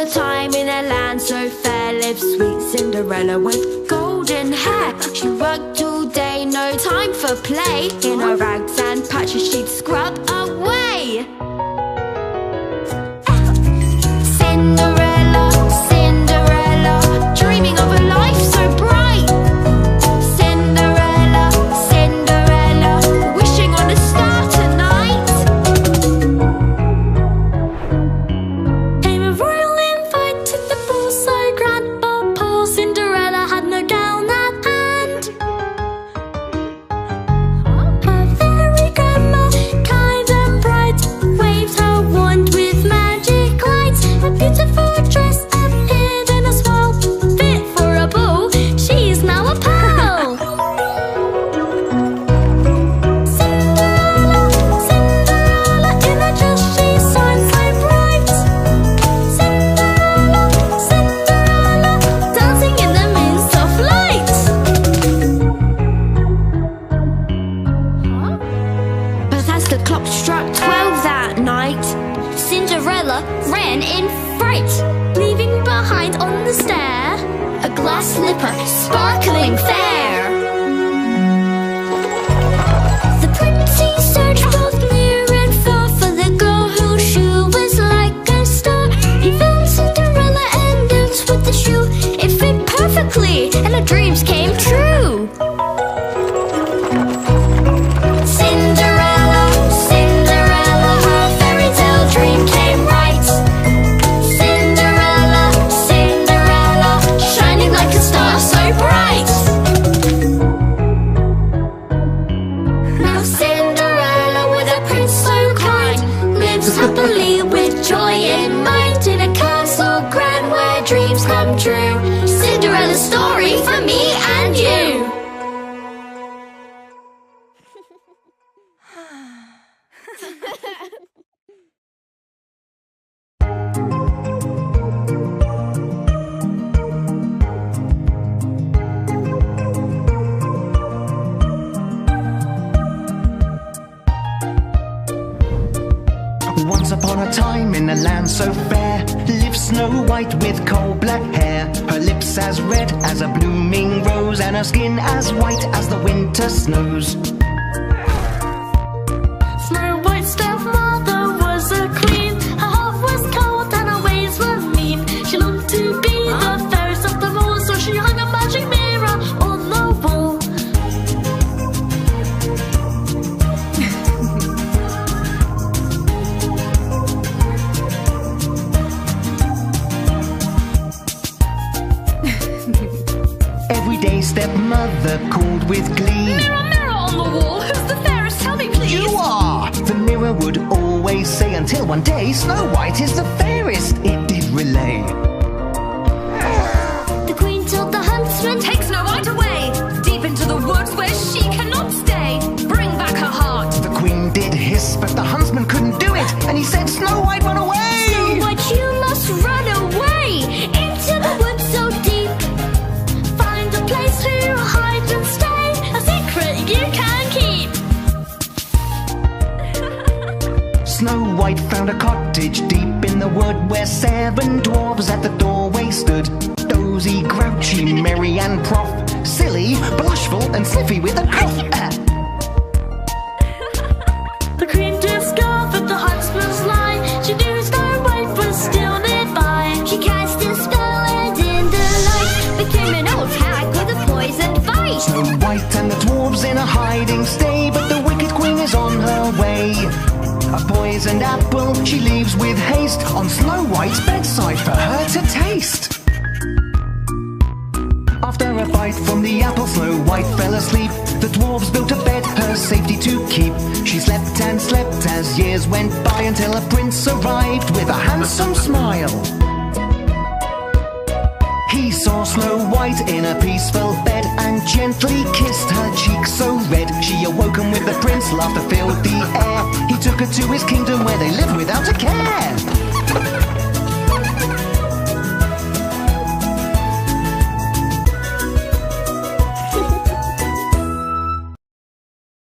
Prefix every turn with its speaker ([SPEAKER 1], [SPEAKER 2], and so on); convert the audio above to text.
[SPEAKER 1] a time in a land so fair lived sweet Cinderella with golden hair. She worked all day, no time for play. In her rags and patches she'd scrub away. Cinderella, Cinderella, dreaming of a life so bright. Cinderella, Cinderella, wishing on a star tonight. Came a royal invite to the ball so grand, but poor Cinderella had no gown at hand. Her fairy grandma, kind and bright, waved her wand with magic lights. A beautiful dress appeared in a swirl, fit for a ball, she is now a pearl. Cinderella, Cinderella, in a dress she shines so bright. Cinderella, Cinderella, dancing in the moon's soft light. But as the clock struck 12 that night, Cinderella ran in fright, leaving behind on the stair a glass slipper sparkling fair. The pretty searched both near and far for the girl whose shoe was like a star. He found Cinderella and danced with the shoe. It fit perfectly and her dreams came true. Cinderella, Cinderella, her fairy tale dream came right. Cinderella, Cinderella, shining like a star so bright. Now Cinderella, with a prince so kind, lives happily with joy in mind, in a castle grand where dreams come true. Cinderella's story for me and you.
[SPEAKER 2] Once upon a time in a land so fair lived Snow White with coal black hair. Her lips as red as a blooming rose, and her skin as white as the winter snows.
[SPEAKER 1] Snow White's stepmother was a queen. Her heart was cold and her ways were mean. She longed to be the fairest of them all, so she hung a magic mirror on the wall.
[SPEAKER 2] Every day stepmother called with glee,
[SPEAKER 1] Mirror, mirror on the wall, who's the fairest? Tell me please.
[SPEAKER 2] "You are!" the mirror would always say, until one day Snow White is the fairest, it did relay.
[SPEAKER 1] The queen told the huntsman, take Snow White away, deep into the woods where she cannot stay. Bring back her heart.
[SPEAKER 2] The queen did hiss, but the huntsman couldn't do it, and he said, "Snow White, run away!"
[SPEAKER 1] Snow White, you must run away into the woods so deep. Find a place to hide and stay, a secret you can keep.
[SPEAKER 2] Snow White found a cottage deep in the wood, where 7 dwarves at the doorway stood. Dozy, grouchy, merry and prof, silly, blushful and sniffy with a cough.
[SPEAKER 1] The queen discovered the huntsman's lie. She knew Snow White was still nearby. She cast a spell and in the light became an old hag with a poisoned bite.
[SPEAKER 2] Snow White and the dwarves in a hiding stay, but the wicked queen is on her way. A poisoned apple she leaves with haste on Snow White's bedside for her to taste. After a bite from the apple, Snow White fell asleep. The dwarves built a bed, her safety to keep. She slept and slept as years went by, until a prince arrived with a handsome smile. He saw Snow White in a peaceful bed and gently kissed her cheek so red. She awoke, and with the prince laughter filled the air. He took her to his kingdom where they lived without a care.